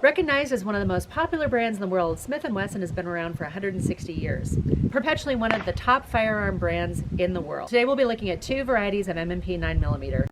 Recognized as one of the most popular brands in the world, Smith & Wesson has been around for 160 years, perpetually one of the top firearm brands in the world. Today we'll be looking at two varieties of M&P 9mm.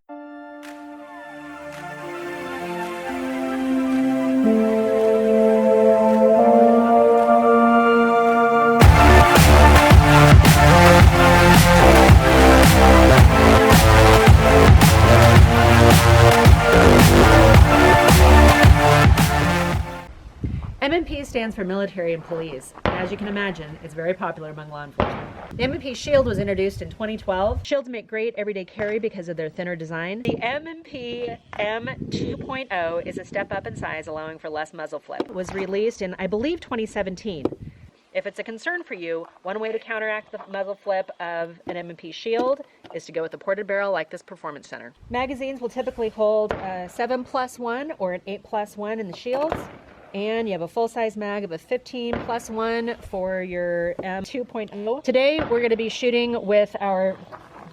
M&P stands for military and police, and as you can imagine, it's very popular among law enforcement. The M&P Shield was introduced in 2012. Shields make great everyday carry because of their thinner design. The M&P M2.0 is a step up in size, allowing for less muzzle flip. It was released in, I believe, 2017. If it's a concern for you, one way to counteract the muzzle flip of an M&P Shield is to go with a ported barrel like this Performance Center. Magazines will typically hold a 7+1 or an 8+1 in the Shields. And you have a full-size mag of a 15+1 for your M2.0. Today we're going to be shooting with our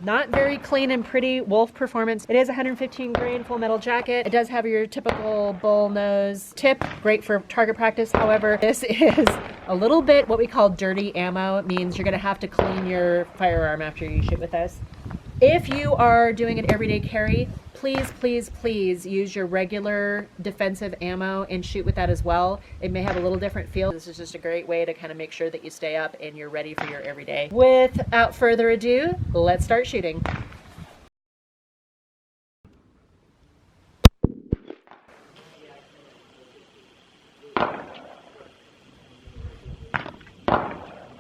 not very clean and pretty Wolf Performance. It is 115 grain full metal jacket. It does have your typical bull nose tip, great for target practice. However, this is a little bit what we call dirty ammo. It means you're going to have to clean your firearm after you shoot with this. If you are doing an everyday carry, please use your regular defensive ammo and shoot with that as well. It may have a little different feel. This is just a great way to kind of make sure that you stay up and you're ready for your everyday. Without further ado, let's start shooting.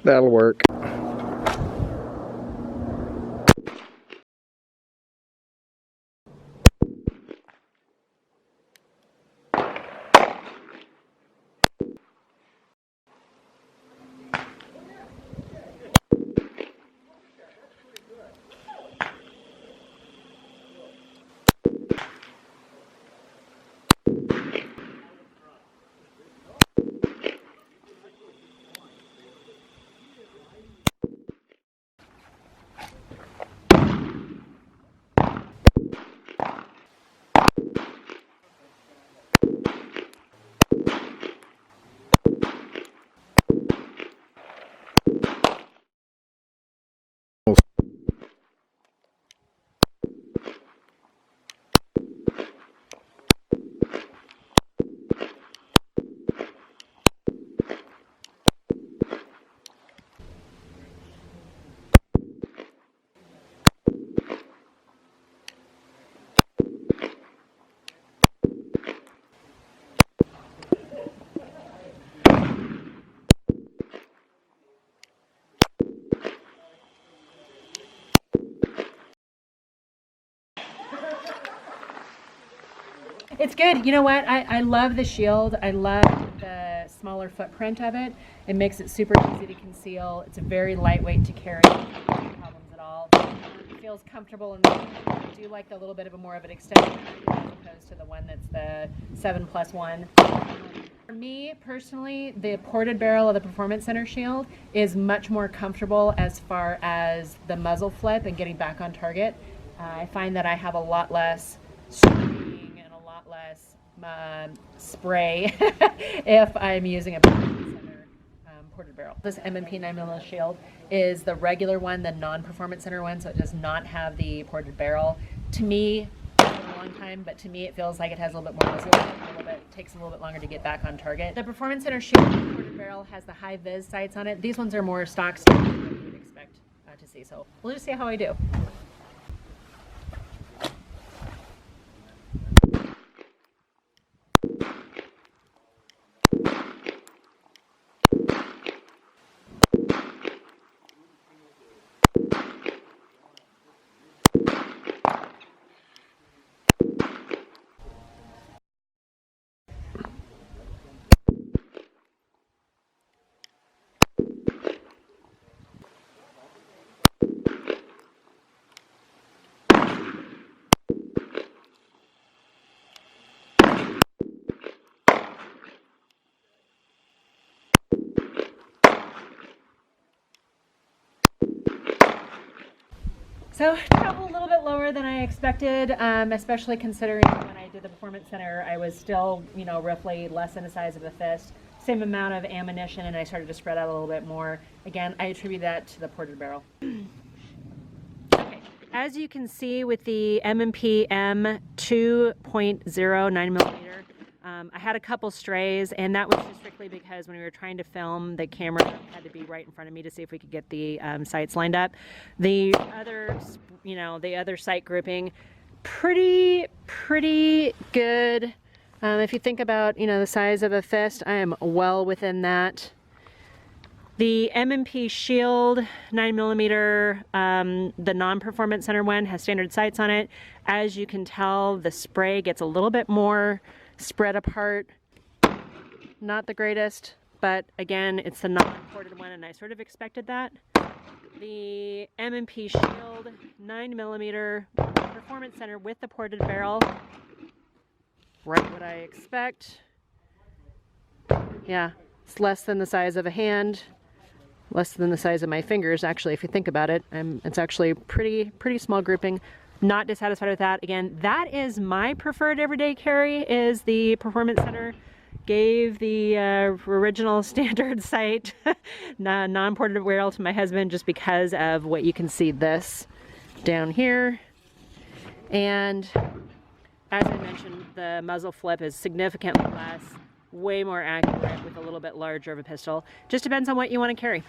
That'll work. It's good. You know what? I love the Shield. I love the smaller footprint of it. It makes it super easy to conceal. It's very lightweight to carry. No problems at all. It feels comfortable, and I do like a little bit of a more of an extension as opposed to the one that's the 7+1. For me personally, the ported barrel of the Performance Center Shield is much more comfortable as far as the muzzle flip and getting back on target. I find that I have a lot less less spray if I'm using a ported barrel. This M&P 9mm Shield is the regular one, the non-Performance Center one, so it does not have the ported barrel. To me, it's been a long time, but to me it feels like it has a little bit more muzzle, takes a little bit longer to get back on target. The Performance Center Shield ported barrel has the high vis sights on it. These ones are more stock standard than you would expect to see, so we'll just see how I do. So travel a little bit lower than I expected, especially considering when I did the Performance Center, I was still, you know, roughly less than the size of a fist. Same amount of ammunition, and I started to spread out a little bit more. Again, I attribute that to the ported barrel. Okay. As you can see with the M&P M 2.0 9mm, I had a couple strays, and that was just strictly because when we were trying to film, the camera had to be right in front of me to see if we could get the sights lined up. The other, you know, the other sight grouping, pretty good. If you think about, you know, the size of a fist, I am well within that. The M&P Shield 9mm, the non-Performance Center one, has standard sights on it. As you can tell, the spray gets a little bit more spread apart. Not the greatest, but again, it's the non-ported one, and I sort of expected that. The M&P Shield 9mm Performance Center with the ported barrel, right what I expect. Yeah, it's less than the size of a hand, less than the size of my fingers, actually, if you think about it. It's actually pretty small grouping. Not dissatisfied with that. Again, that is my preferred everyday carry, is the Performance Center. Gave the original standard sight non-ported barrel to my husband just because of what you can see this down here. And as I mentioned, the muzzle flip is significantly less, way more accurate with a little bit larger of a pistol. Just depends on what you want to carry.